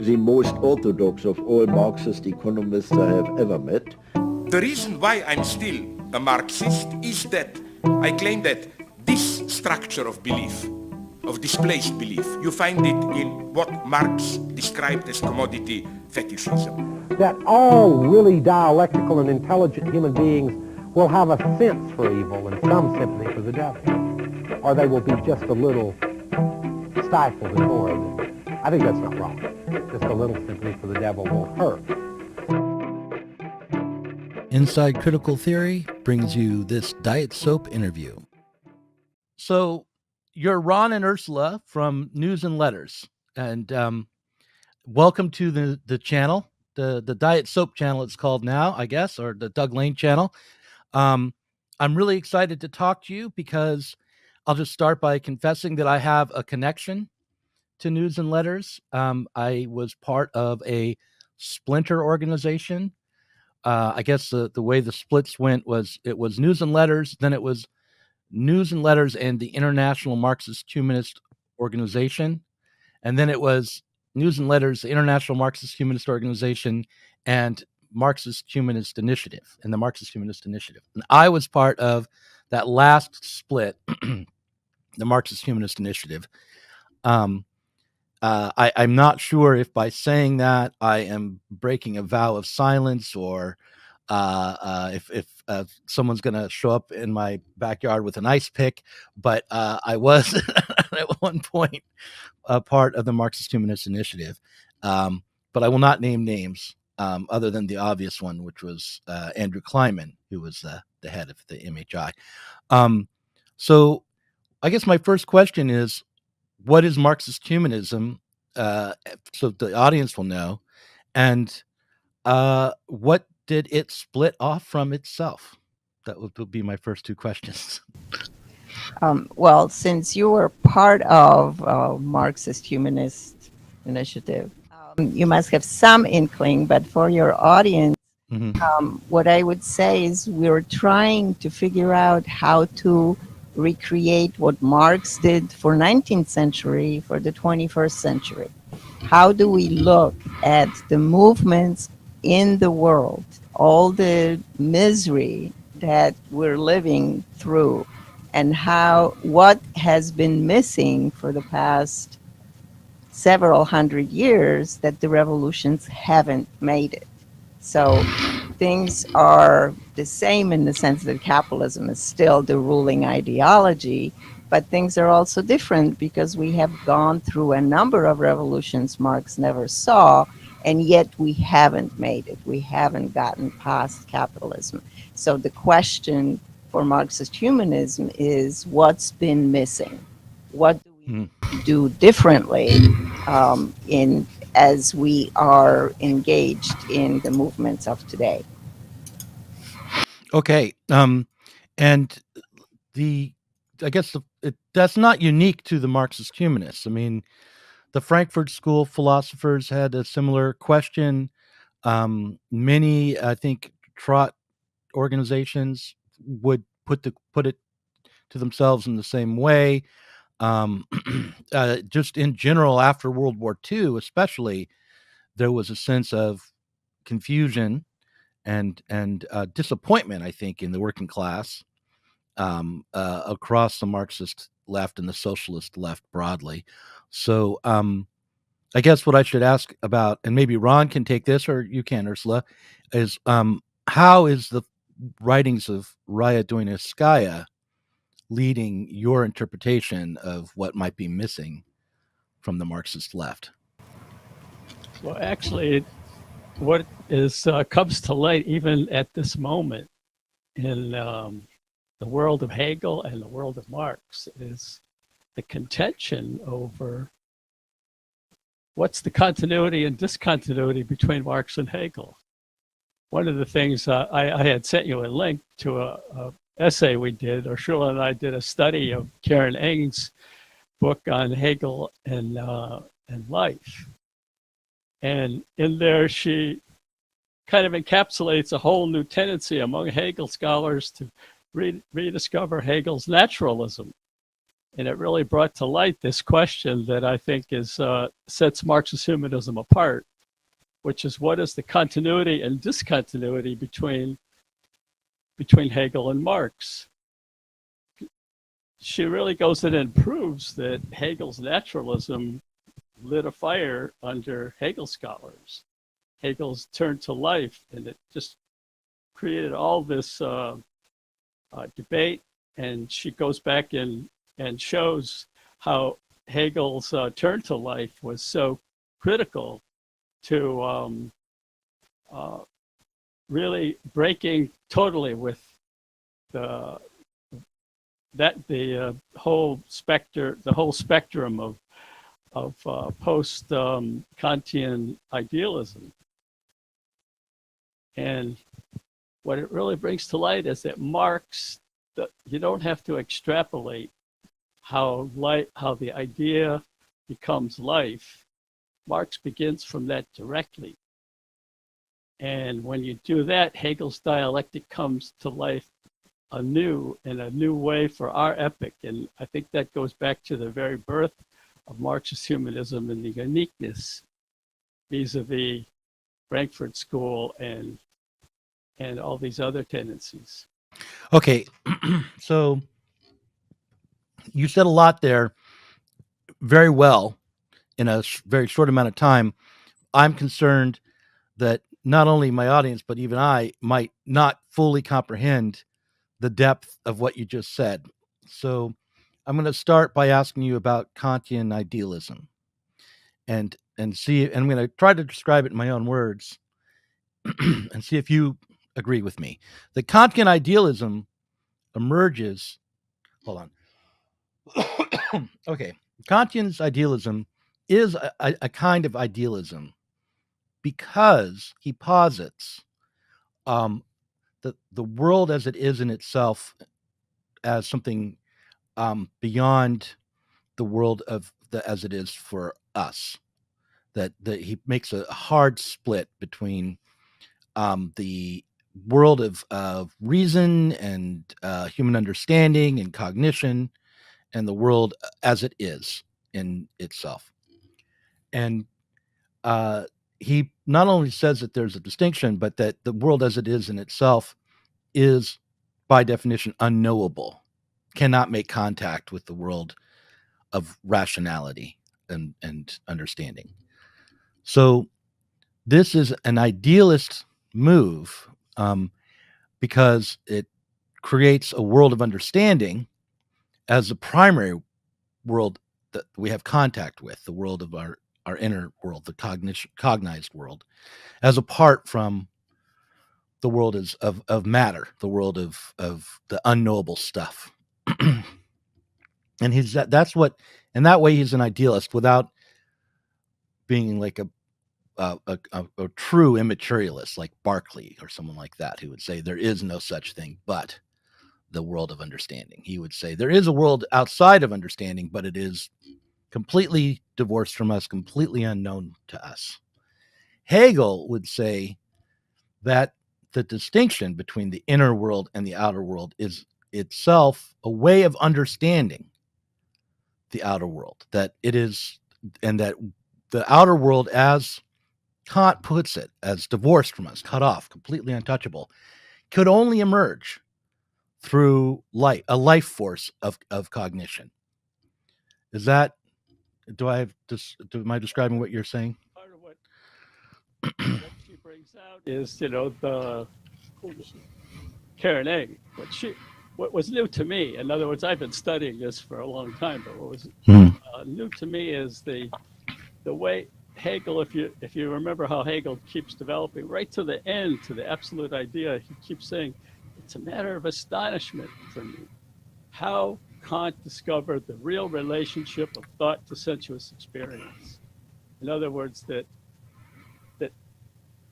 the most orthodox of all Marxist economists I have ever met. The reason why I'm still a Marxist is that I claim that this structure of belief, of displaced belief, you find it in what Marx described as commodity fetishism. That all really dialectical and intelligent human beings will have a sense for evil and some sympathy for the devil, or they will be just a little stifled and bored. I think that's not wrong. Just a little sympathy for the devil will hurt. Inside Critical Theory brings you this Diet Soap interview. So you're Ron and Urszula from News and Letters, and welcome to the channel, the Diet Soap channel it's called now, I guess, or the Doug Lane channel. I'm really excited to talk to you because I'll just start by confessing that I have a connection to News and Letters. I was part of a splinter organization. I guess the way the splits went was it was News and Letters, then it was News and Letters and the International Marxist Humanist Organization, and then it was News and Letters, the International Marxist Humanist Organization, and Marxist Humanist Initiative, and the Marxist Humanist Initiative. And I was part of that last split, the Marxist Humanist Initiative. I'm not sure if by saying that I am breaking a vow of silence, or if someone's going to show up in my backyard with an ice pick, but I was at one point a part of the Marxist Humanist Initiative. But I will not name names other than the obvious one, which was Andrew Kleinman, who was the head of the MHI. So I guess my first question is, what is Marxist humanism? So the audience will know. And what did it split off from itself? That would be my first two questions. Well, since you were part of Marxist Humanist Initiative, you must have some inkling, but for your audience, what I would say is we're trying to figure out how to recreate what Marx did for 19th century for the 21st century. How do we look at the movements in the world, all the misery that we're living through, and what has been missing for the past several hundred years that the revolutions haven't made it. So things are the same in the sense that capitalism is still the ruling ideology, but things are also different because we have gone through a number of revolutions Marx never saw, and yet we haven't made it. We haven't gotten past capitalism. So the question for Marxist humanism is, what's been missing? What do we do differently as we are engaged in the movements of today? Okay, and I guess that's not unique to the Marxist humanists. I mean, the Frankfurt School philosophers had a similar question. Many, I think, Trot organizations would put it to themselves in the same way. Just in general, after World War II, especially, there was a sense of confusion and disappointment, I think, in the working class across the Marxist left and the socialist left broadly. So I guess what I should ask about, and maybe Ron can take this, or you can, Urszula, is how is the writings of Raya Dunayevskaya leading your interpretation of what might be missing from the Marxist left? Well, actually, what is comes to light even at this moment in the world of Hegel and the world of Marx is the contention over what's the continuity and discontinuity between Marx and Hegel. One of the things I had sent you a link to a essay we did, Urszula and I did a study of Karen Eng's book on Hegel and life. And in there, she kind of encapsulates a whole new tendency among Hegel scholars to rediscover Hegel's naturalism And it really brought to light this question that I think is sets Marxist humanism apart, which is what is the continuity and discontinuity between Hegel and Marx. She really goes in and proves that Hegel's naturalism lit a fire under Hegel scholars. Hegel's turn to life, and it just created all this debate. And she goes back and shows how Hegel's turn to life was so critical to really breaking totally with the whole spectrum of post Kantian idealism. And what it really brings to light is that Marx, you don't have to extrapolate how the idea becomes life. Marx begins from that directly. And when you do that, Hegel's dialectic comes to life anew in a new way for our epoch. And I think that goes back to the very birth of Marxist humanism and the uniqueness vis-a-vis Frankfurt School and all these other tendencies. Okay, so you said a lot there very well in a very short amount of time. I'm concerned that not only my audience, but even I might not fully comprehend the depth of what you just said. So I'm going to start by asking you about Kantian idealism and see, and I'm going to try to describe it in my own words and see if you agree with me. The Kantian idealism emerges, hold on. Okay. Kantian's idealism is a kind of idealism because he posits the world as it is in itself as something beyond the world as it is for us. That he makes a hard split between the world of reason and human understanding and cognition and the world as it is in itself. And he not only says that there's a distinction, but that the world as it is in itself is, by definition, unknowable, cannot make contact with the world of rationality and understanding. So this is an idealist move because it creates a world of understanding as the primary world that we have contact with, the world of our inner world, the cognized world, as apart from the world of matter, the world of the unknowable stuff. And that's what, and that way he's an idealist without being like a true immaterialist like Berkeley or someone like that, who would say there is no such thing but the world of understanding. He would say there is a world outside of understanding, but it is completely divorced from us, completely unknown to us. Hegel would say that the distinction between the inner world and the outer world is itself a way of understanding the outer world, that it is, and that the outer world, as Kant puts it, as divorced from us, cut off, completely untouchable, could only emerge through light, a life force of cognition. Is that, am I describing what you're saying? Part of what she brings out is, the Karen Egg. What was new to me, in other words, I've been studying this for a long time, but what was new to me is the way Hegel, if you remember how Hegel keeps developing right to the end, to the absolute idea, he keeps saying, it's a matter of astonishment for me how Kant discovered the real relationship of thought to sensuous experience. In other words, that the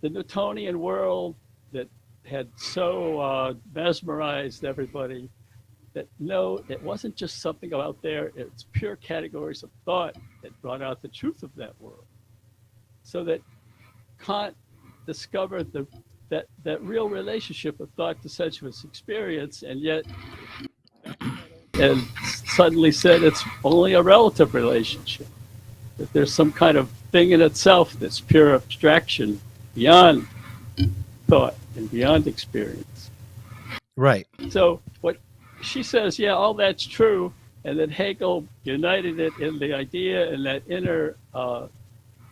Newtonian world that had so mesmerized everybody, that no, it wasn't just something out there, it's pure categories of thought that brought out the truth of that world. So that Kant discovered that real relationship of thought to sensuous experience, and yet and suddenly said it's only a relative relationship, that there's some kind of thing in itself that's pure abstraction beyond thought and beyond experience. Right. So what she says, yeah, all that's true, and that Hegel united it in the idea and that inner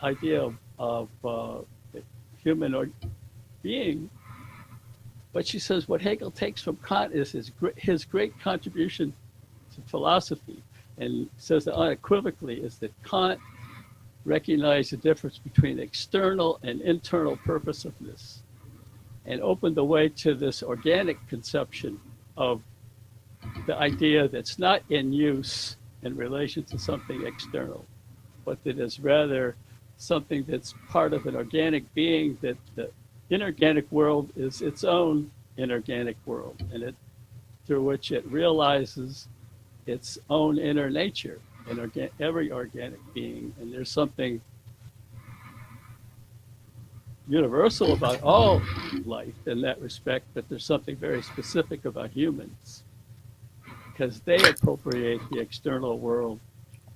idea of human being. But she says what Hegel takes from Kant is his great contribution to philosophy, and says that unequivocally is that Kant recognized the difference between external and internal purposiveness, and opened the way to this organic conception of the idea that's not in use in relation to something external, but that is rather something that's part of an organic being, that the inorganic world is its own inorganic world, and through which it realizes its own inner nature in every organic being. And there's something universal about all life in that respect, but there's something very specific about humans, because they appropriate the external world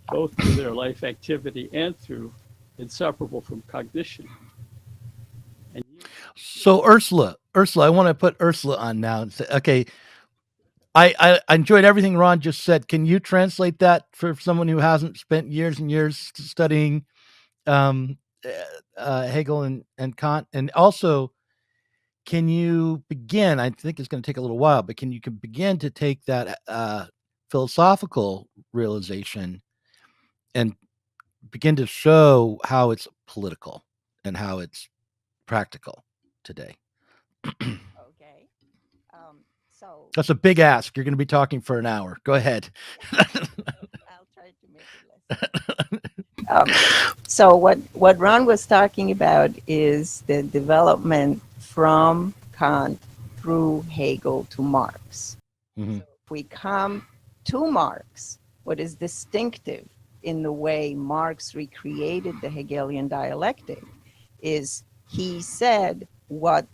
both through their life activity and through inseparable from cognition. And so Urszula, I want to put Urszula on now and say, okay, I enjoyed everything Ron just said. Can you translate that for someone who hasn't spent years and years studying Hegel and Kant? And also, can you begin, I think it's going to take a little while, but can you begin to take that philosophical realization and begin to show how it's political and how it's practical today? Okay. So That's a big ask. You're going to be talking for an hour. Go ahead. I'll try to make it less. So what Ron was talking about is the development from Kant through Hegel to Marx. Mm-hmm. So if we come to Marx, what is distinctive in the way Marx recreated the Hegelian dialectic is he said what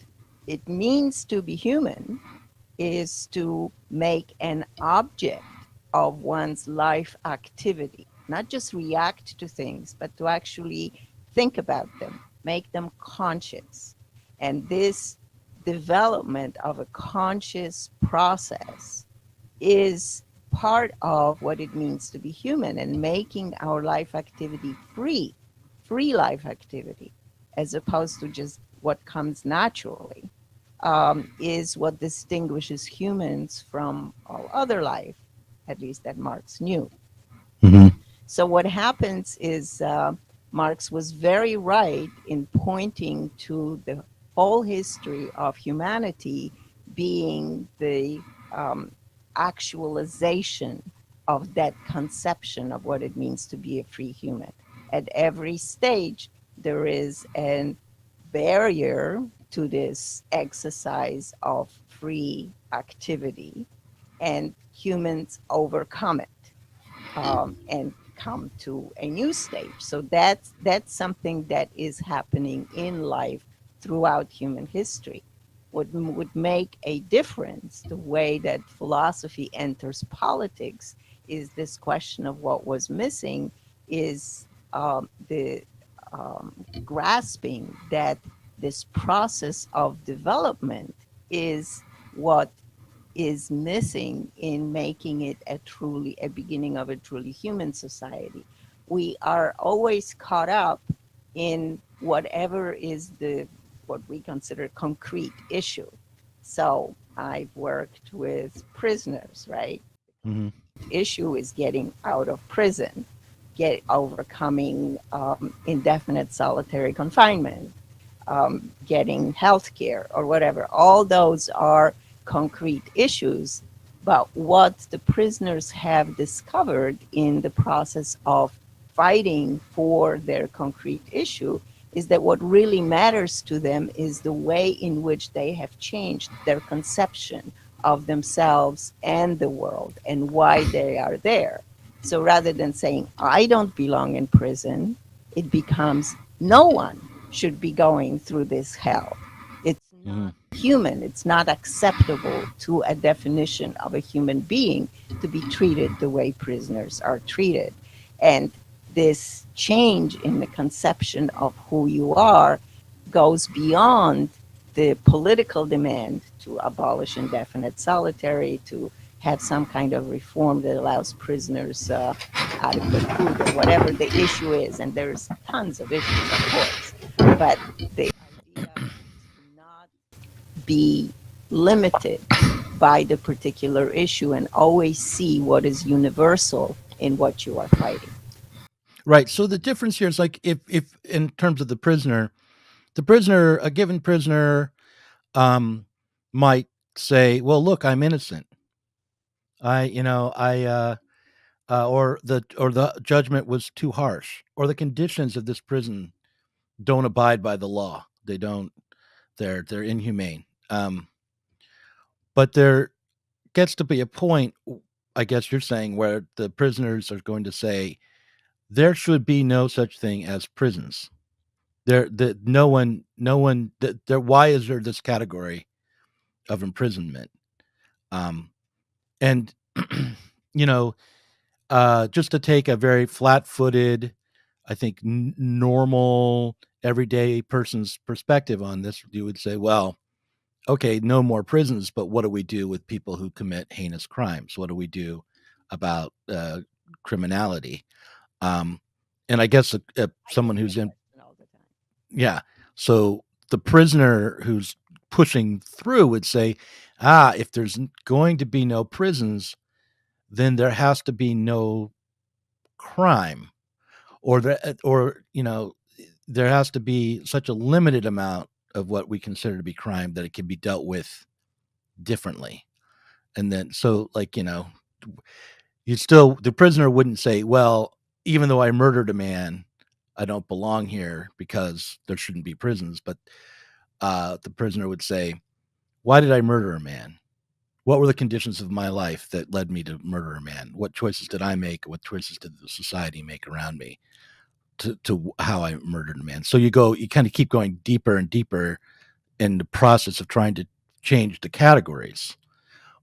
it means to be human is to make an object of one's life activity, not just react to things, but to actually think about them, make them conscious. And this development of a conscious process is part of what it means to be human, and making our life activity free life activity, as opposed to just what comes naturally, is what distinguishes humans from all other life, at least that Marx knew. Mm-hmm. So what happens is Marx was very right in pointing to the whole history of humanity being the actualization of that conception of what it means to be a free human. At every stage, there is a barrier to this exercise of free activity, and humans overcome it and come to a new stage. So that's something that is happening in life throughout human history. What would make a difference, the way that philosophy enters politics, is this question of what was missing is the grasping that this process of development is what is missing in making it a beginning of a truly human society. We are always caught up in whatever is what we consider concrete issue. So I've worked with prisoners, right? Mm-hmm. Issue is getting out of prison, overcoming indefinite solitary confinement, getting health care or whatever. All those are concrete issues. But what the prisoners have discovered in the process of fighting for their concrete issue is that what really matters to them is the way in which they have changed their conception of themselves and the world and why they are there. So rather than saying, I don't belong in prison, it becomes no one should be going through this hell. It's not human. It's not acceptable to a definition of a human being to be treated the way prisoners are treated. And this change in the conception of who you are goes beyond the political demand to abolish indefinite solitary, to have some kind of reform that allows prisoners adequate food or whatever the issue is. And there's tons of issues, of course. But the idea is to not be limited by the particular issue and always see what is universal in what you are fighting. Right. So the difference here is like if in terms of the prisoner, a given prisoner might say, well, look, I'm innocent. Or the judgment was too harsh, or the conditions of this prison don't abide by the law. They're inhumane. But there gets to be a point, I guess you're saying, where the prisoners are going to say, there should be no such thing as prisons. Why is there this category of imprisonment? And just to take a very flat-footed, I think normal everyday person's perspective on this, you would say, well, okay, no more prisons, but what do we do with people who commit heinous crimes? What do we do about criminality? And I guess someone who's in, yeah. So the prisoner who's pushing through would say, if there's going to be no prisons, then there has to be no crime, or there has to be such a limited amount of what we consider to be crime that it can be dealt with differently. And then, so like, the prisoner wouldn't say, well, even though I murdered a man, I don't belong here because there shouldn't be prisons. But the prisoner would say, why did I murder a man? What were the conditions of my life that led me to murder a man? What choices did I make? What choices did the society make around me to how I murdered a man? So you kind of keep going deeper and deeper in the process of trying to change the categories.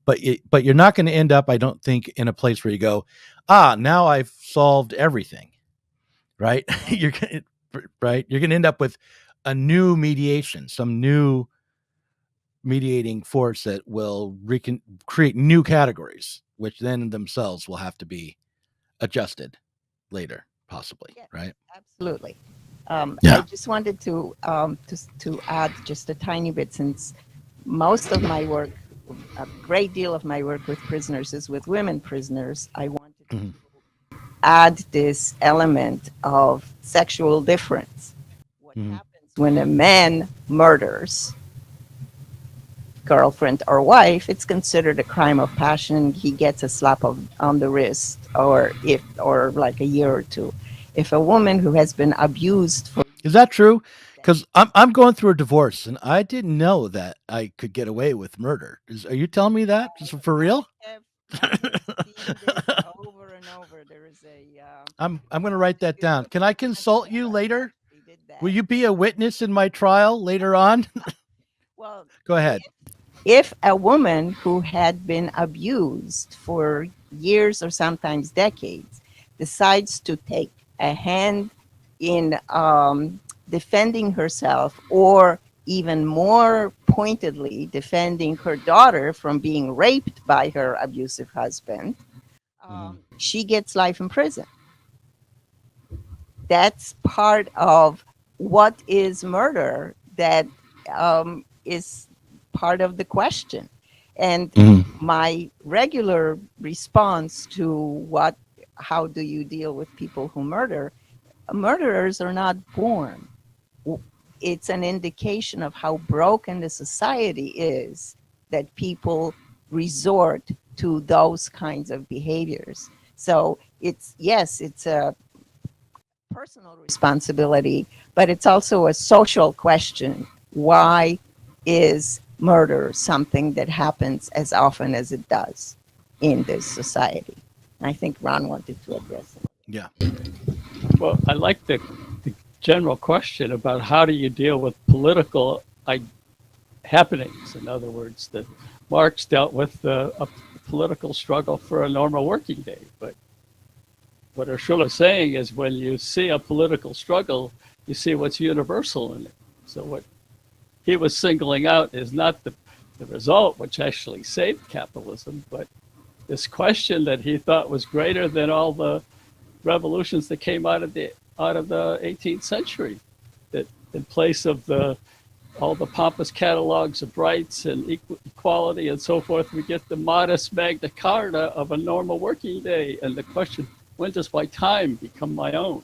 But you're not going to end up, I don't think, in a place where you go, now I've solved everything, right? You're going to end up with a new mediation, some new mediating force that will create new categories, which then themselves will have to be adjusted later, possibly. Yes, right? Absolutely. I just wanted to add just a tiny bit, since most of my work, a great deal of my work with prisoners is with women prisoners. I wanted to add this element of sexual difference. What happens when a man murders girlfriend or wife? It's considered a crime of passion. He gets a slap on the wrist, or like a year or two. If a woman who has been abused for, is that true? Because I'm going through a divorce, and I didn't know that I could get away with murder. Are you telling me that for real? I've seen this over and over. There is I'm going to write that down. Can I consult you later? Will you be a witness in my trial later on? Well, go ahead. If a woman who had been abused for years or sometimes decades decides to take a hand in defending herself, or even more pointedly defending her daughter from being raped by her abusive husband, she gets life in prison. That's part of what is murder that is part of the question. And my regular response to how do you deal with people who murder? Murderers are not born. It's an indication of how broken the society is that people resort to those kinds of behaviors. So it's a personal responsibility, but it's also a social question. Why is murder something that happens as often as it does in this society? And I think Ron wanted to address it. Yeah. Well, I like the general question about how do you deal with political happenings. In other words, that Marx dealt with a political struggle for a normal working day. But what Urszula is saying is when you see a political struggle, you see what's universal in it. So what he was singling out is not the result, which actually saved capitalism, but this question that he thought was greater than all the revolutions that came out of the 18th century, that in place of all the pompous catalogs of rights and equality and so forth, we get the modest Magna Carta of a normal working day. And the question, when does my time become my own?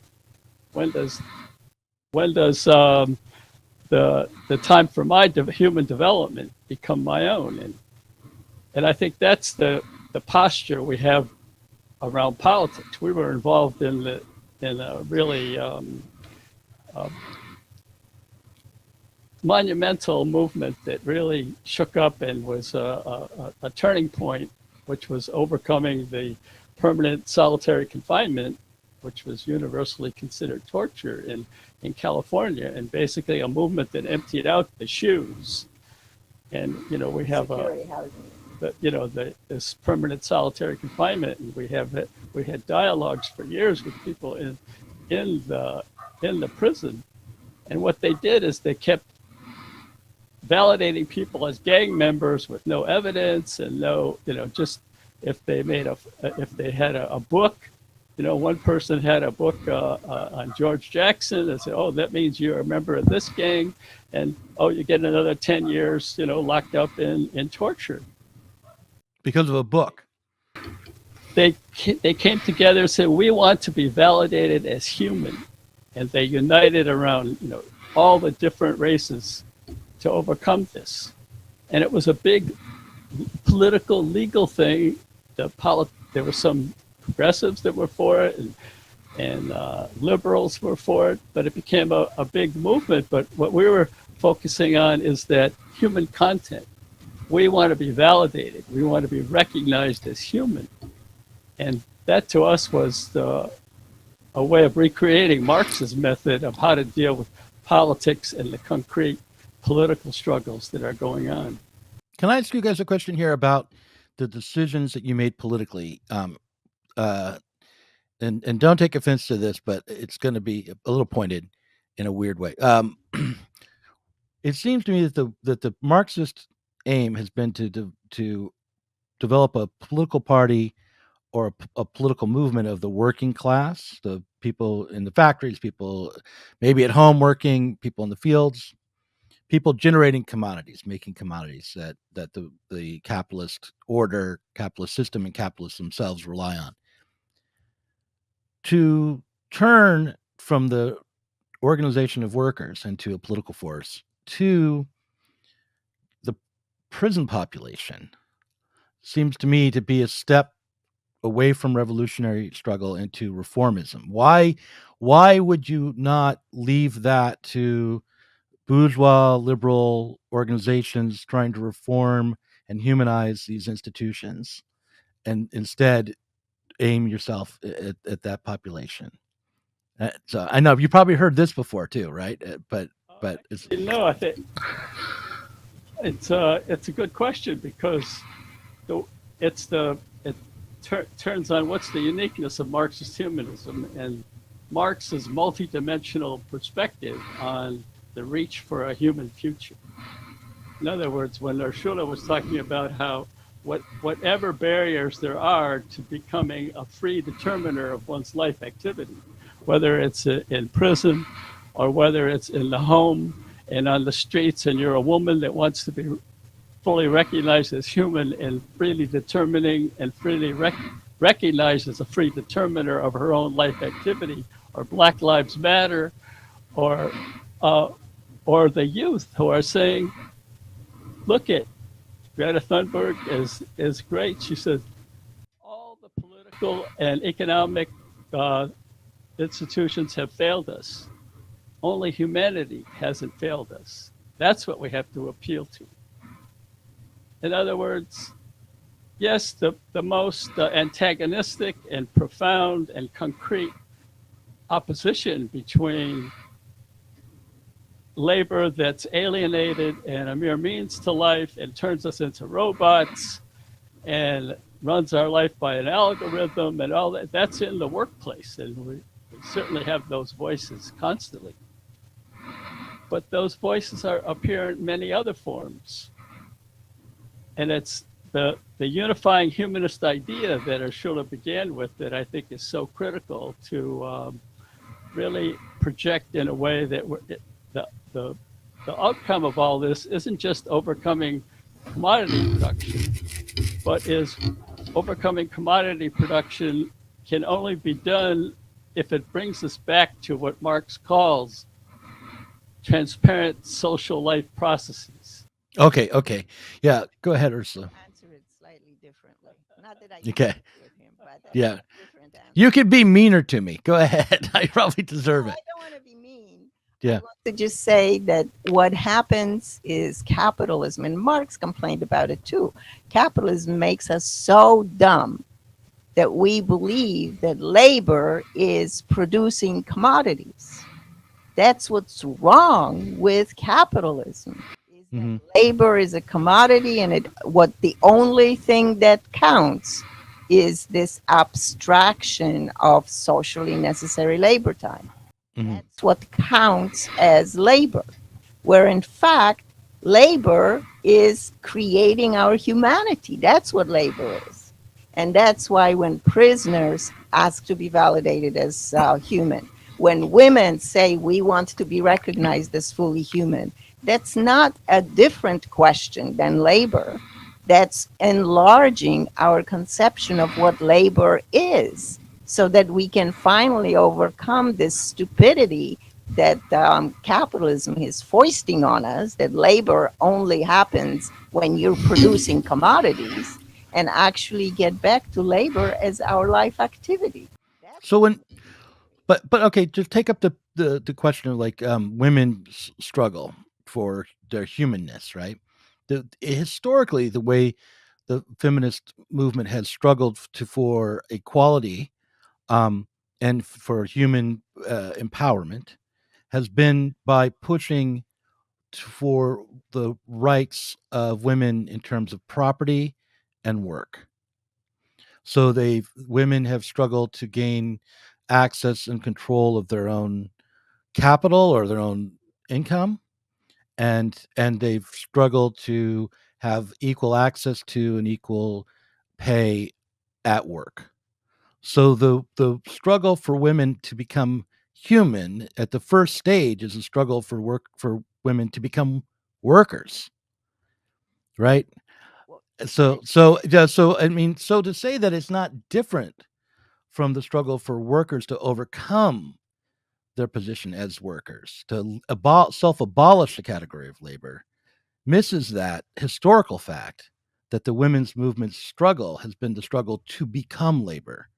When does the time for my human development become my own? And I think that's the posture we have around politics. We were involved in a really monumental movement that really shook up and was a turning point, which was overcoming the permanent solitary confinement, which was universally considered torture in California, and basically a movement that emptied out the shoes. And we have this permanent solitary confinement, and we had dialogues for years with people in the prison. And what they did is they kept validating people as gang members with no evidence and no, just if they had a book, one person had a book on George Jackson and said, oh, that means you're a member of this gang, and oh, you get another 10 years, locked up in torture. Because of a book. They came together and said, we want to be validated as human. And they united around, all the different races to overcome this. And it was a big political, legal thing. There were some progressives that were for it, and liberals were for it, but it became a big movement. But what we were focusing on is that human content. We want to be validated. We want to be recognized as human. And that to us was a way of recreating Marx's method of how to deal with politics and the concrete political struggles that are going on. Can I ask you guys a question here about the decisions that you made politically? And don't take offense to this, but it's going to be a little pointed in a weird way. It seems to me that the Marxist aim has been to develop a political party or a political movement of the working class, the people in the factories, people maybe at home working, people in the fields, people generating commodities, making commodities that the capitalist order, capitalist system, and capitalists themselves rely on. To turn from the organization of workers into a political force to the prison population seems to me to be a step away from revolutionary struggle into reformism. Why would you not leave that to bourgeois liberal organizations trying to reform and humanize these institutions, and instead aim yourself at that population? So I know you probably heard this before too, right? But it's no, I think it's a good question, because it turns on what's the uniqueness of Marxist humanism and Marx's multidimensional perspective on the reach for a human future. In other words, when Urszula was talking about how whatever barriers there are to becoming a free determiner of one's life activity, whether it's in prison or whether it's in the home and on the streets, and you're a woman that wants to be fully recognized as human and freely determining and freely recognized as a free determiner of her own life activity, or Black Lives Matter, or the youth who are saying, look at Greta Thunberg is great. She says, all the political and economic institutions have failed us. Only humanity hasn't failed us. That's what we have to appeal to. In other words, yes, the most antagonistic and profound and concrete opposition between labor that's alienated and a mere means to life and turns us into robots and runs our life by an algorithm and all that. That's in the workplace, and we certainly have those voices constantly. But those voices appear in many other forms. And it's the unifying humanist idea that Urszula began with that I think is so critical to really project in a way that the outcome of all this isn't just overcoming commodity production, but is overcoming commodity production can only be done if it brings us back to what Marx calls transparent social life processes. Okay. Yeah, go ahead, Urszula. Answer it slightly differently. Not that I Okay. agree with him, but Yeah. different answer. You could be meaner to me. Go ahead. I probably deserve it. I don't want to be mean. Yeah. I want to just say that what happens is capitalism, and Marx complained about it too. Capitalism makes us so dumb that we believe that labor is producing commodities. That's what's wrong with capitalism. Is that labor is a commodity, and the only thing that counts is this abstraction of socially necessary labor time. That's what counts as labor, where in fact, labor is creating our humanity. That's what labor is. And that's why when prisoners ask to be validated as human, when women say we want to be recognized as fully human, that's not a different question than labor. That's enlarging our conception of what labor is, so that we can finally overcome this stupidity that capitalism is foisting on us, that labor only happens when you're producing commodities, and actually get back to labor as our life activity. So but okay, just take up the question of like women's struggle for their humanness, right? Historically, the way the feminist movement has struggled for equality and for human empowerment has been by pushing for the rights of women in terms of property and work. So women have struggled to gain access and control of their own capital or their own income, and they've struggled to have equal access to and equal pay at work. So the struggle for women to become human at the first stage is a struggle for women to become workers, right? So I mean, so to say that it's not different from the struggle for workers to overcome their position as workers, to self-abolish the category of labor, misses that historical fact that the women's movement's struggle has been the struggle to become labor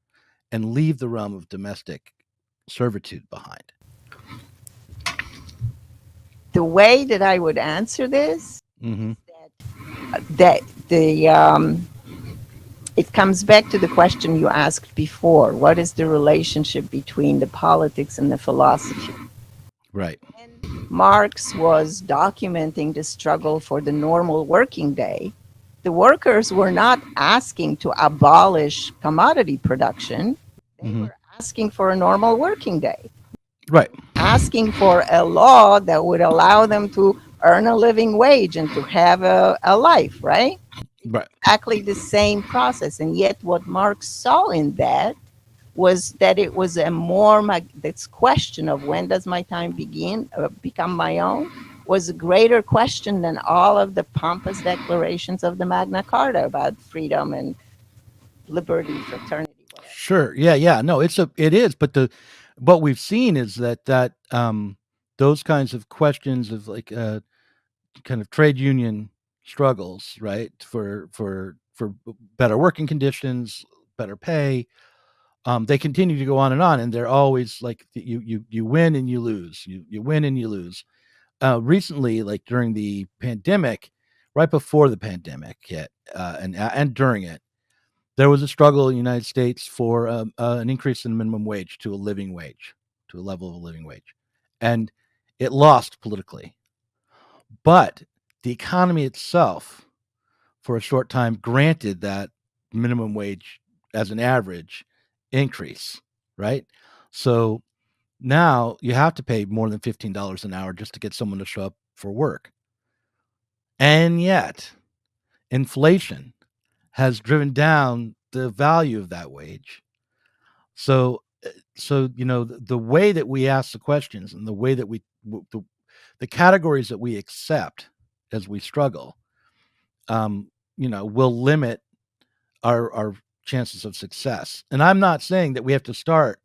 and leave the realm of domestic servitude behind. The way that I would answer this is it comes back to the question you asked before. What is the relationship between the politics and the philosophy? Right. When Marx was documenting the struggle for the normal working day, the workers were not asking to abolish commodity production. They were asking for a normal working day. Right. Asking for a law that would allow them to earn a living wage and to have a life, right? Right. Exactly the same process. And yet what Marx saw in that was that it was a more, this question of when does my time become my own, was a greater question than all of the pompous declarations of the Magna Carta about freedom and liberty, fraternity, whatever. Sure. Yeah. No, it is. But what we've seen is that those kinds of questions of like kind of trade union struggles, right, for better working conditions, better pay, they continue to go on, and they're always like you win and you lose, you win and you lose. Recently, like during the pandemic, right before the pandemic hit, and during it, there was a struggle in the United States for an increase in minimum wage to a living wage, to a level of a living wage, and It lost politically. But the economy itself, for a short time, granted that minimum wage as an average increase, right? So now you have to pay more than $15 an hour just to get someone to show up for work. And yet, inflation has driven down the value of that wage. So the way that we ask the questions and the way that the categories that we accept as we struggle, will limit our chances of success. And I'm not saying that we have to start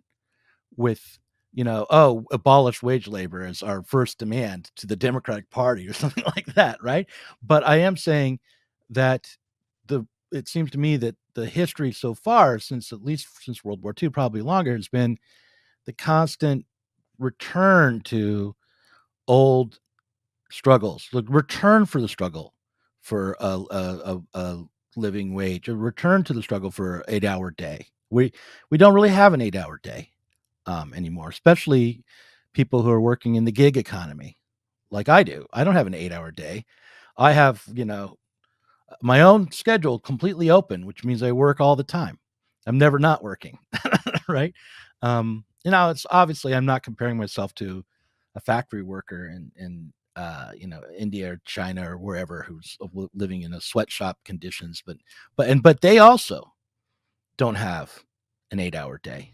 with, abolish wage labor as our first demand to the Democratic Party or something like that, right? But I am saying that it seems to me that the history so far, at least since World War II, probably longer, has been the constant return to old struggles, the return for the struggle for a living wage, a return to the struggle for an 8-hour day. We don't really have an 8-hour day anymore, especially people who are working in the gig economy like I do. I don't have an 8-hour day. I have, my own schedule completely open, which means I work all the time. I'm never not working, right? It's obviously I'm not comparing myself to a factory worker in India or China or wherever who's living in a sweatshop conditions, but they also don't have an 8-hour day,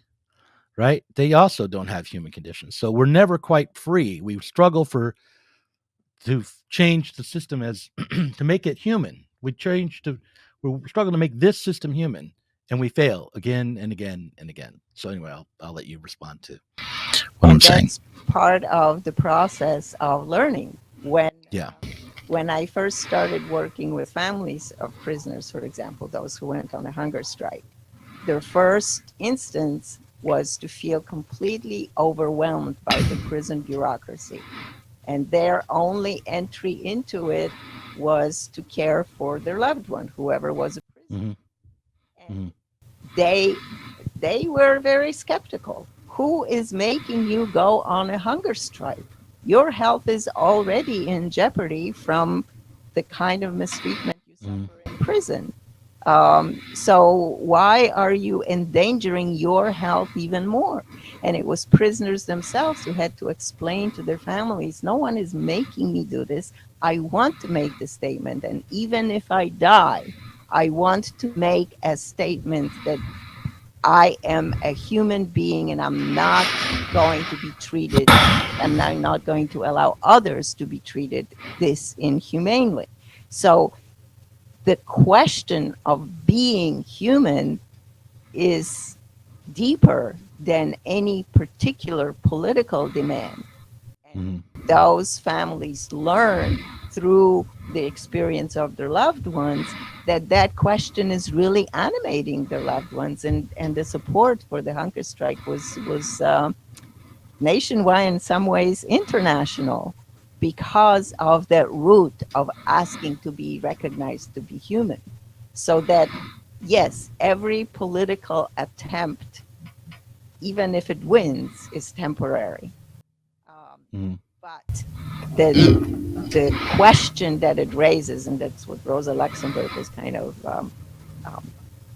right? They also don't have human conditions. So we're never quite free. We struggle to change the system as to make it human. We struggle to make this system human, and we fail again and again and again. So anyway, I'll let you respond to what I'm saying. That's part of the process of learning. When I first started working with families of prisoners, for example, those who went on a hunger strike, their first instance was to feel completely overwhelmed by the prison bureaucracy. And their only entry into it was to care for their loved one, whoever was a prisoner. Mm-hmm. And they were very skeptical. Who is making you go on a hunger strike? Your health is already in jeopardy from the kind of mistreatment you suffer in prison. So why are you endangering your health even more? And it was prisoners themselves who had to explain to their families, no one is making me do this. I want to make the statement. And even if I die, I want to make a statement that I am a human being and I'm not going to be treated, and I'm not going to allow others to be treated this inhumanely. So the question of being human is deeper than any particular political demand. And those families learn through the experience of their loved ones that question is really animating their loved ones, and the support for the hunger strike was nationwide, in some ways international, because of that root of asking to be recognized to be human. So that, yes, every political attempt, even if it wins, is temporary. But the question that it raises, and that's what Rosa Luxemburg was kind of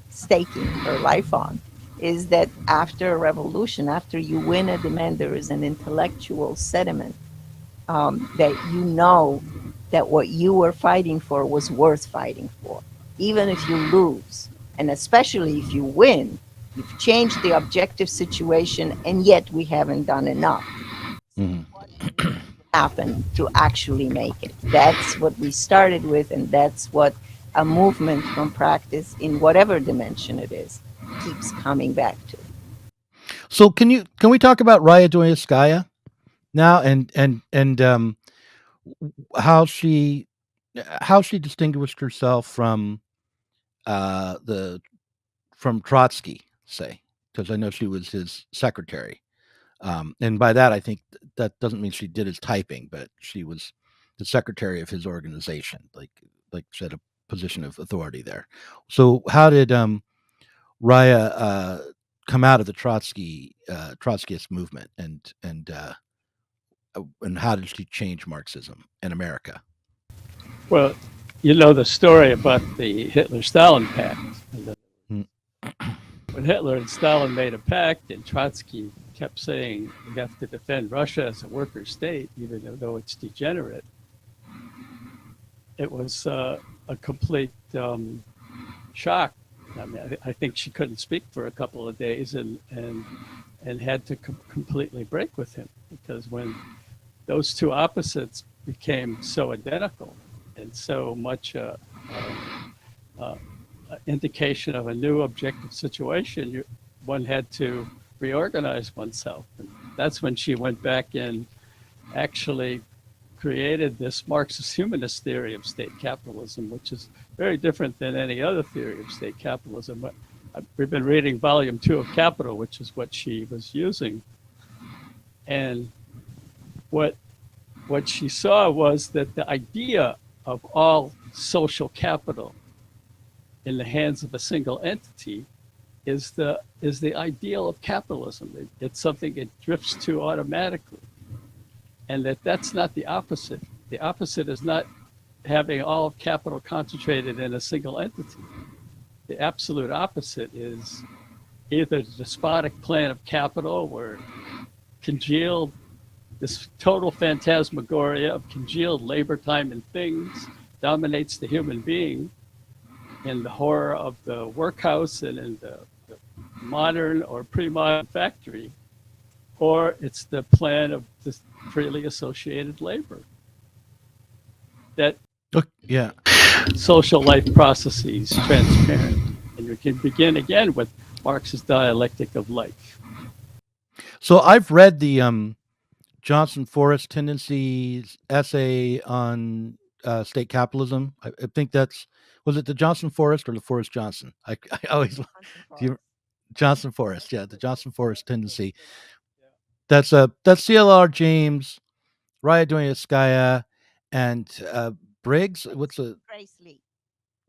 staking her life on, is that after a revolution, after you win a demand, there is an intellectual sediment that you know that what you were fighting for was worth fighting for, even if you lose. And especially if you win, you've changed the objective situation, and yet we haven't done enough. What happened to actually make it? That's what we started with, and that's what a movement from practice, in whatever dimension it is, keeps coming back to. So can we talk about Raya Dunayevskaya now, and how she distinguished herself from Trotsky, say, because I know she was his secretary, and by that I think that doesn't mean she did his typing, but she was the secretary of his organization, like she had a position of authority there. So how did Raya come out of the Trotskyist movement, and and how did she change Marxism in America? Well, you know the story about the Hitler-Stalin pact. When Hitler and Stalin made a pact, and Trotsky kept saying we have to defend Russia as a worker state, even though it's degenerate, it was a complete shock. I mean, I think she couldn't speak for a couple of days, and had to completely break with him, because when those two opposites became so identical and so much indication of a new objective situation, one had to reorganize oneself. And that's when she went back and actually created this Marxist Humanist theory of state capitalism, which is very different than any other theory of state capitalism. But we've been reading volume 2 of Capital, which is what she was using. And what she saw was that the idea of all social capital in the hands of a single entity is the ideal of capitalism. It's something it drifts to automatically, and that's not the opposite. The opposite is not having all of capital concentrated in a single entity. The absolute opposite is either the despotic plan of capital, where congealed, this total phantasmagoria of congealed labor, time, and things dominates the human being, in the horror of the workhouse and in the modern or pre-modern factory, or it's the plan of the freely associated labor. That social life processes transparent, and you can begin again with Marx's dialectic of life. So I've read the Johnson Forrest Tendencies essay on state capitalism. I think was it the Johnson Forrest or the Forrest Johnson? I always Johnson Forrest, yeah, the Johnson Forrest Tendency. That's CLR James, Raya Dunayevskaya, and Briggs. What's a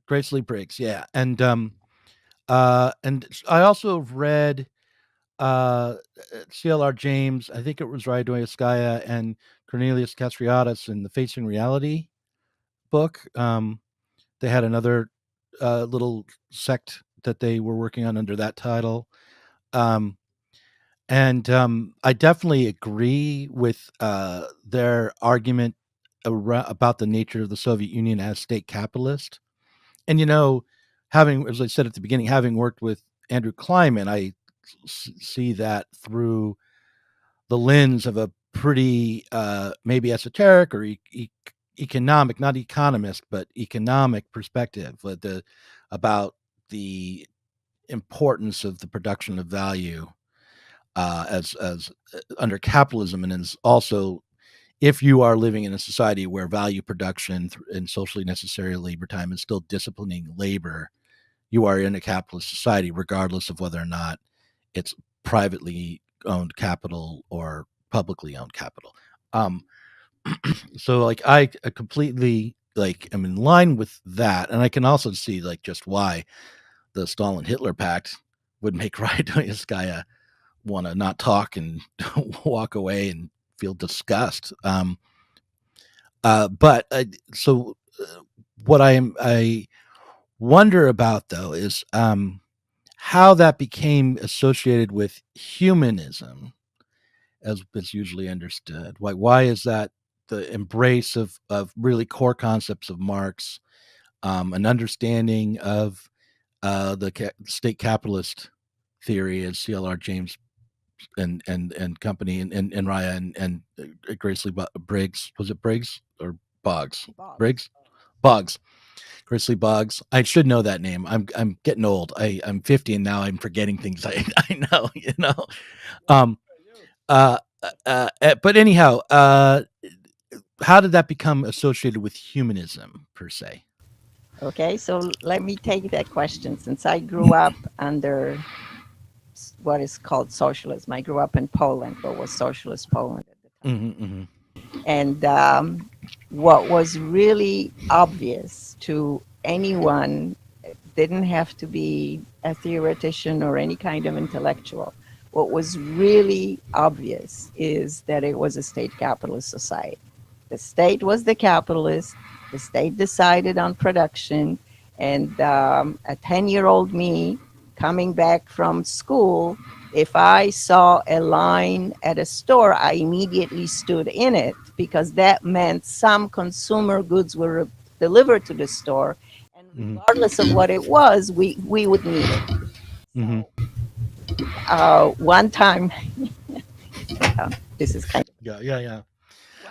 Grace Lee Briggs? Yeah, and I also read CLR James. I think it was Raya Dunayevskaya and Cornelius Castriatus in the Facing Reality book. They had another little sect that they were working on under that title. I definitely agree with their argument about the nature of the Soviet Union as state capitalist. And, having, as I said at the beginning, having worked with Andrew Kleinman, I see that through the lens of a pretty maybe esoteric or economic, not economist, but economic perspective about the importance of the production of value as under capitalism, and is also, if you are living in a society where value production and socially necessary labor time is still disciplining labor, you are in a capitalist society, regardless of whether or not it's privately owned capital or publicly owned capital. So I completely am in line with that, and I can also see just why the Stalin-Hitler pact would make Raya Dunayevskaya want to not talk and walk away and feel disgust. But what I wonder about, though, is how that became associated with humanism, as it's usually understood. Why is that the embrace of really core concepts of Marx, an understanding of the state capitalist theory as CLR James and company and Raya and Grace Lee Briggs. Was it Briggs or Boggs? Briggs? Boggs. Grace Lee Boggs. I should know that name. I'm getting old. I'm 50 and now I'm forgetting things I know, but anyhow, how did that become associated with humanism per se? Okay, so let me take that question. Since I grew up under what is called socialism, I grew up in Poland, what was socialist Poland at the time. Mm-hmm, mm-hmm. And what was really obvious to anyone, didn't have to be a theoretician or any kind of intellectual, what was really obvious is that it was a state capitalist society. The state was the capitalist, the state decided on production, and a 10-year-old me coming back from school, if I saw a line at a store, I immediately stood in it because that meant some consumer goods were delivered to the store, and regardless of what it was, we would need it. Mm-hmm. So one time, this is kind of Yeah.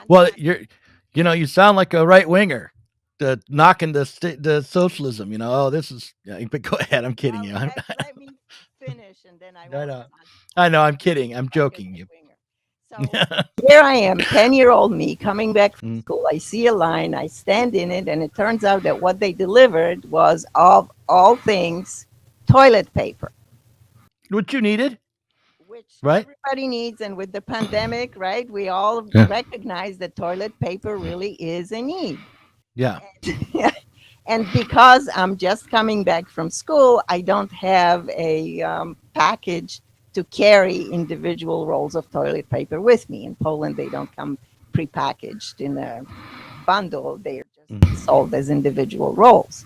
Well, you sound like a right winger, knocking the socialism. Oh, this is. Yeah, but go ahead. I'm kidding you. let me finish, and then I No, will. no. I know. I'm kidding. I'm joking. You. So here I am, 10-year-old me coming back from Mm. school. I see a line, I stand in it, and it turns out that what they delivered was, of all things, toilet paper, What you needed, which right? everybody needs. And with the pandemic, right, we all Yeah. recognize that toilet paper really is a need. Yeah. And because I'm just coming back from school, I don't have a package to carry individual rolls of toilet paper with me. In Poland, they don't come prepackaged in a bundle. They're just sold as individual rolls.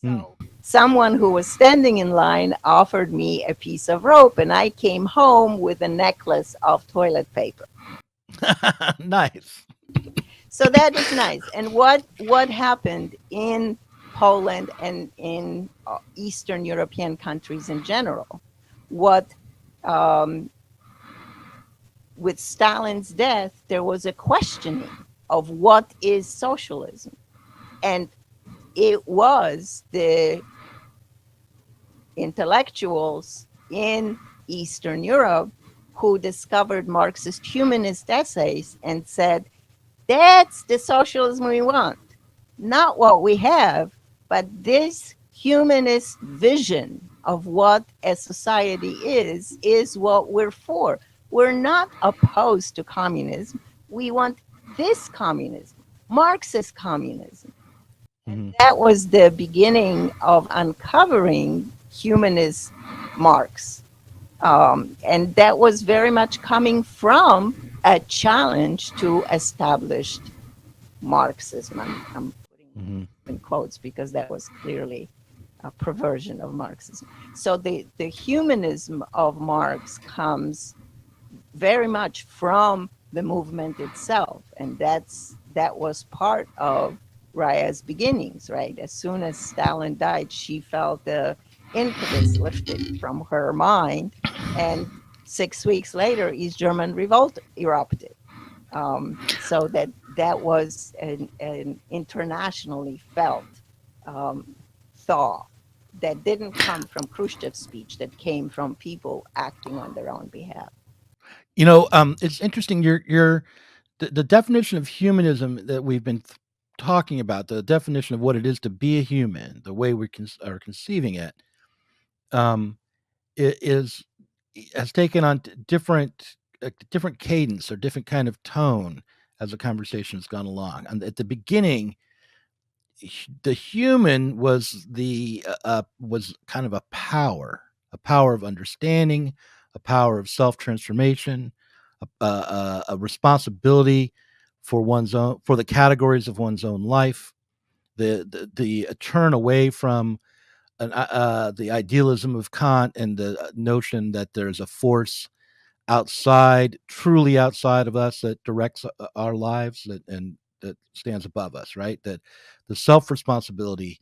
So someone who was standing in line offered me a piece of rope, and I came home with a necklace of toilet paper. Nice. So that is nice. And what happened in Poland and in Eastern European countries in general? With Stalin's death, there was a questioning of what is socialism, and it was the intellectuals in Eastern Europe who discovered Marxist humanist essays and said, that's the socialism we want. Not what we have, but this humanist vision of what a society is what we're for. We're not opposed to communism. We want this communism, Marxist communism. And that was the beginning of uncovering humanist Marx. And that was very much coming from a challenge to established Marxism. I'm putting in quotes because that was clearly a perversion of Marxism. So the humanism of Marx comes very much from the movement itself, and that was part of Raya's beginnings, right? As soon as Stalin died, she felt the impetus lifted from her mind, and 6 weeks later, East German revolt erupted. So that was an internationally felt thaw that didn't come from Khrushchev's speech, that came from people acting on their own behalf. It's interesting. The definition of humanism that we've been talking about, the definition of what it is to be a human, the way we are conceiving it, is has taken on different cadence or different kind of tone as the conversation has gone along. And at the beginning, the human was was kind of a power of understanding, a power of self transformation, a responsibility for the categories of one's own life, the turn away from the idealism of Kant and the notion that there's a force truly outside of us, that directs our lives, and that stands above us, right? That the self responsibility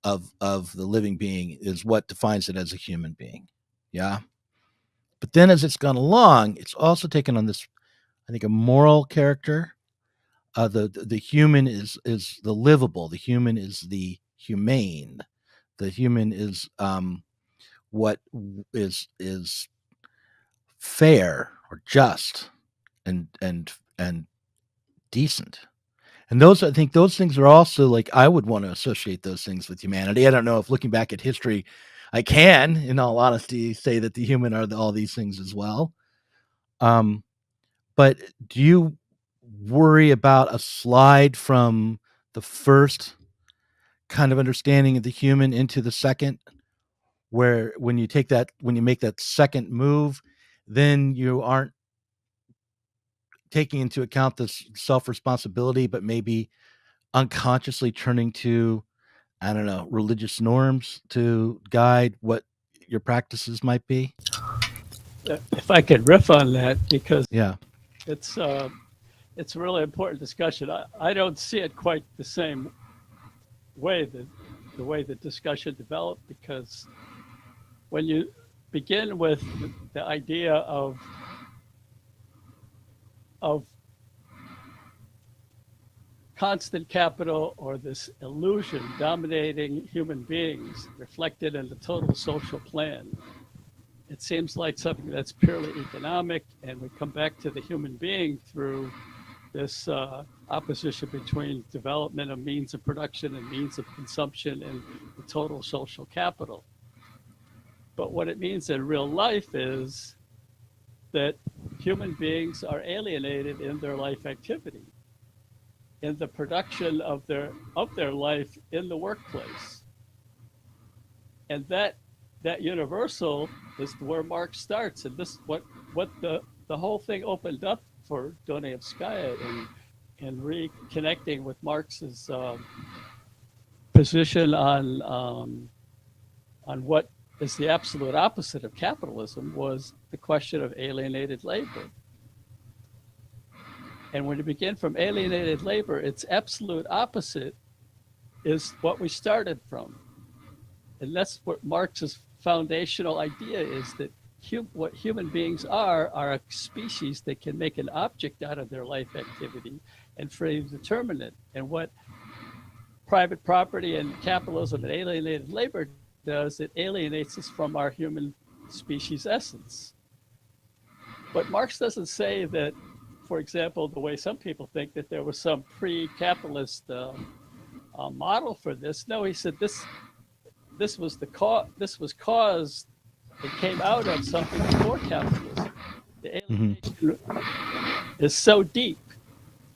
of the living being is what defines it as a human being. Yeah. But then as it's gone along, it's also taken on this, I think, a moral character. The human is the livable. The human is the humane. The human is what is fair or just and decent. And I think those things are also, like, I would want to associate those things with humanity. I don't know if, looking back at history, I can, in all honesty, say that the human are all these things as well. But do you worry about a slide from the first kind of understanding of the human into the second, where when you make that second move, then you aren't taking into account this self-responsibility, but maybe unconsciously turning to, I don't know, religious norms to guide what your practices might be? If I could riff on that, because Yeah. it's a really important discussion. I don't see it quite the same way, the way the discussion developed, because when you begin with the idea of constant capital, or this illusion dominating human beings reflected in the total social plan, it seems like something that's purely economic, and we come back to the human being through this opposition between development of means of production and means of consumption and the total social capital. But what it means in real life is that human beings are alienated in their life activity, in the production of their life in the workplace. And that universal is where Marx starts, and this what the whole thing opened up for Dunayevskaya in reconnecting with Marx's position on what is the absolute opposite of capitalism, was the question of alienated labor. And when you begin from alienated labor, its absolute opposite is what we started from. And that's what Marx's foundational idea is, that what human beings are a species that can make an object out of their life activity and freely determine it. And what private property and capitalism and alienated labor does, it alienates us from our human species essence. But Marx doesn't say that, for example, the way some people think, that there was some pre-capitalist model for this. No, he said this was caused, it came out of something before capitalism. The alienation is so deep.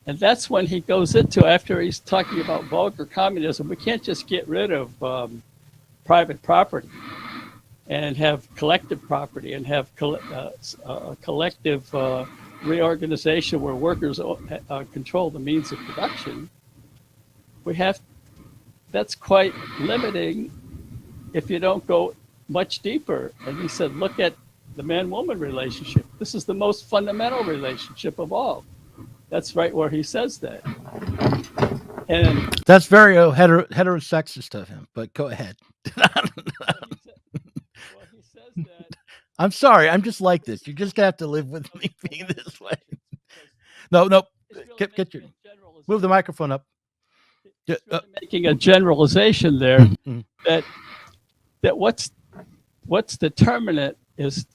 And that's when he goes into, after he's talking about vulgar communism, we can't just get rid of private property and have collective property and have a collective reorganization where workers control the means of production. That's quite limiting if you don't go much deeper. And he said, look at the man-woman relationship. This is the most fundamental relationship of all. That's right where he says that. And that's very heterosexist of him, but go ahead. He says that. I'm sorry, I'm just like this. You just have to live with me being this way. No. Get your move the microphone up. Really making a generalization there that what's determinate is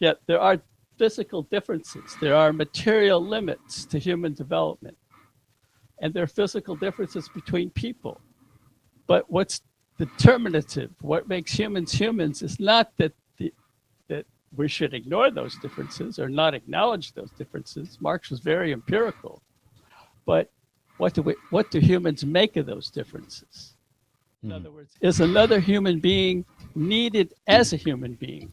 that there are physical differences. There are material limits to human development, and there are physical differences between people. But what's determinative, what makes humans humans, is not that we should ignore those differences or not acknowledge those differences. Marx was very empirical. But what do humans make of those differences? In other words, is another human being needed as a human being?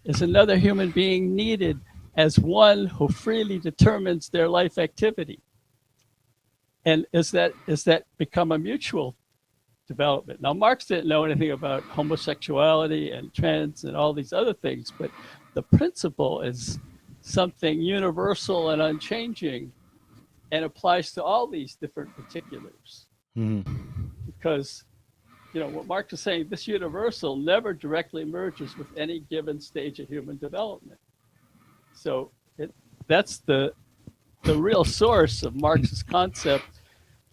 Is another human being needed as one who freely determines their life activity? And is that become a mutual development? Now, Marx didn't know anything about homosexuality and trans and all these other things, but the principle is something universal and unchanging and applies to all these different particulars. Because, what Marx is saying, this universal never directly merges with any given stage of human development. So that's the real source of Marx's concept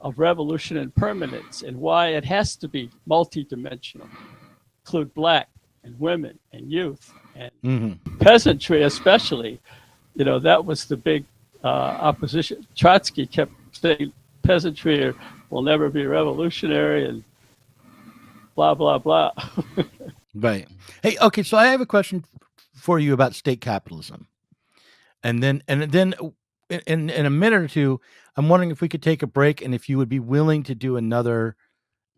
of revolution and permanence, and why it has to be multidimensional, include black and women and youth and peasantry especially. That was the big opposition. Trotsky kept saying peasantry will never be revolutionary and blah, blah, blah. Right. Hey, okay, so I have a question for you about state capitalism. And then in a minute or two, I'm wondering if we could take a break and if you would be willing to do another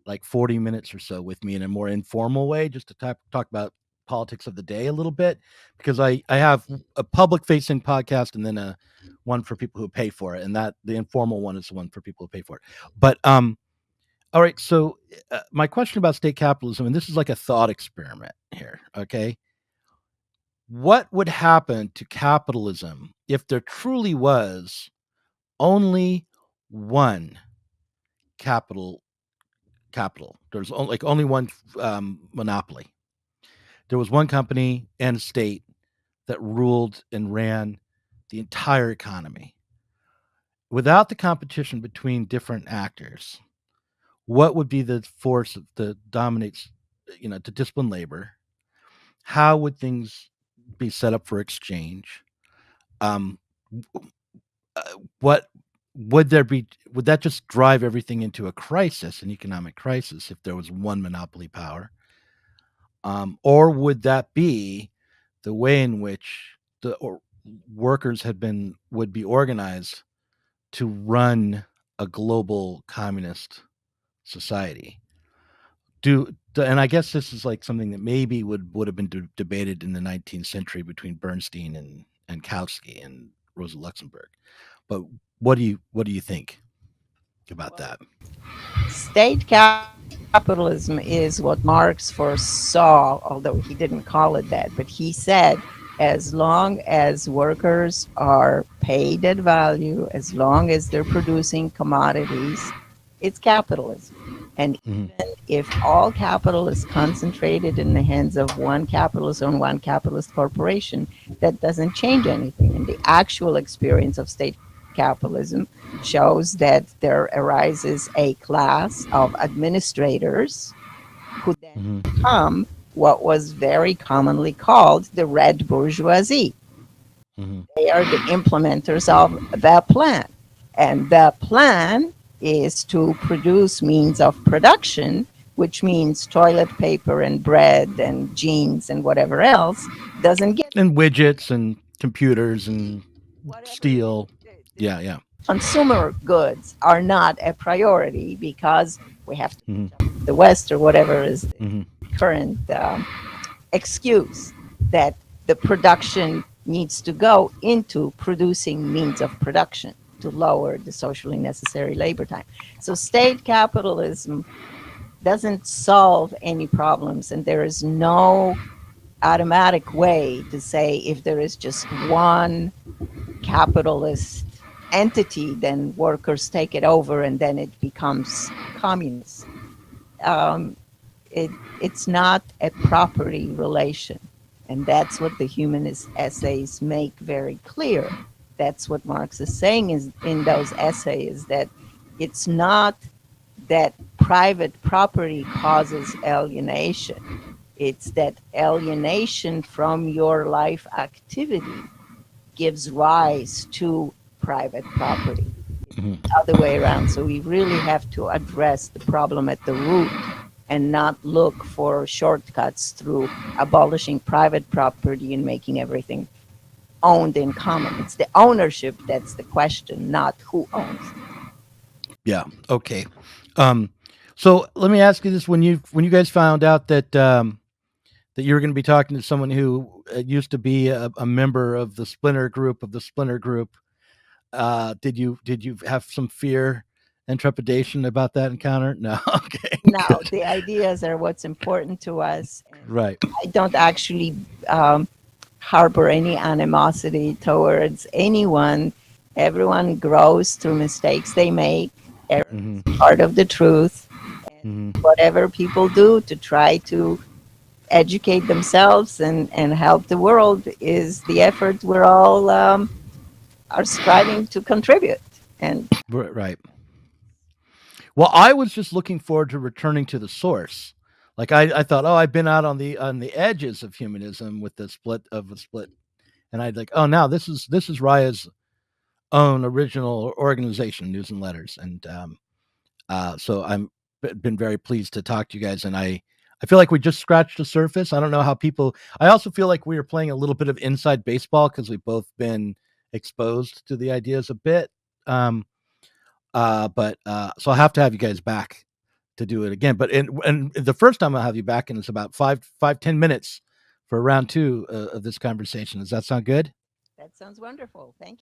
like 40 minutes or so with me in a more informal way, just to talk about politics of the day a little bit, because I have a public facing podcast and then a one for people who pay for it, and that the informal one is the one for people who pay for it. But all right, so my question about state capitalism, and this is like a thought experiment here, okay? What would happen to capitalism if there truly was only one capital? There's only one monopoly. There was one company and a state that ruled and ran the entire economy. Without the competition between different actors, what would be the force that dominates, to discipline labor? How would things be set up for exchange? What would there be? Would that just drive everything into a crisis, an economic crisis, if there was one monopoly power? Or would that be the way in which workers would be organized to run a global communist society? And I guess this is like something that maybe would have been debated in the 19th century between Bernstein and Kautsky and Rosa Luxemburg. But what do you think about that? State capitalism is what Marx foresaw, although he didn't call it that, but he said as long as workers are paid at value, as long as they're producing commodities, it's capitalism. And even if all capital is concentrated in the hands of one capitalist or one capitalist corporation, that doesn't change anything. And the actual experience of state capitalism shows that there arises a class of administrators who then become what was very commonly called the red bourgeoisie. They are the implementers of the plan. And the plan is to produce means of production, which means toilet paper and bread and jeans and whatever else, doesn't get... And widgets and computers and steel. Yeah. Consumer goods are not a priority because we have to the West or whatever is the current excuse that the production needs to go into producing means of production to lower the socially necessary labor time. So state capitalism doesn't solve any problems, and there is no automatic way to say if there is just one capitalist entity, then workers take it over and then it becomes communist. It's not a property relation. And that's what the humanist essays make very clear. That's what Marx is saying is in those essays, that it's not that private property causes alienation. It's that alienation from your life activity gives rise to private property. It's the other way around. So we really have to address the problem at the root and not look for shortcuts through abolishing private property and making everything owned in common. It's the ownership that's the question, not who owns it. Yeah. Okay. So let me ask you this: when you guys found out that that you were going to be talking to someone who used to be a member of the splinter group, did you have some fear and trepidation about that encounter? No. Okay. No, Good. the ideas are what's important to us. Right. I don't actually harbor any animosity towards anyone. Everyone grows through mistakes they make. Everyone's part of the truth. And whatever people do to try to educate themselves and help the world is the effort we're all are striving to contribute. And Right. Well, I was just looking forward to returning to the source. Like I thought, I've been out on the edges of humanism with the split, and I'd like, now this is Raya's own original organization, News and Letters, and so I'm been very pleased to talk to you guys, and I feel like we just scratched the surface. I don't know how people. I also feel like we are playing a little bit of inside baseball because we've both been exposed to the ideas a bit. But so I'll have to have you guys back to do it again. But and the first time I'll have you back, and it's about 5-10 minutes for round two of this conversation. Does that sound good? That sounds wonderful. Thank you.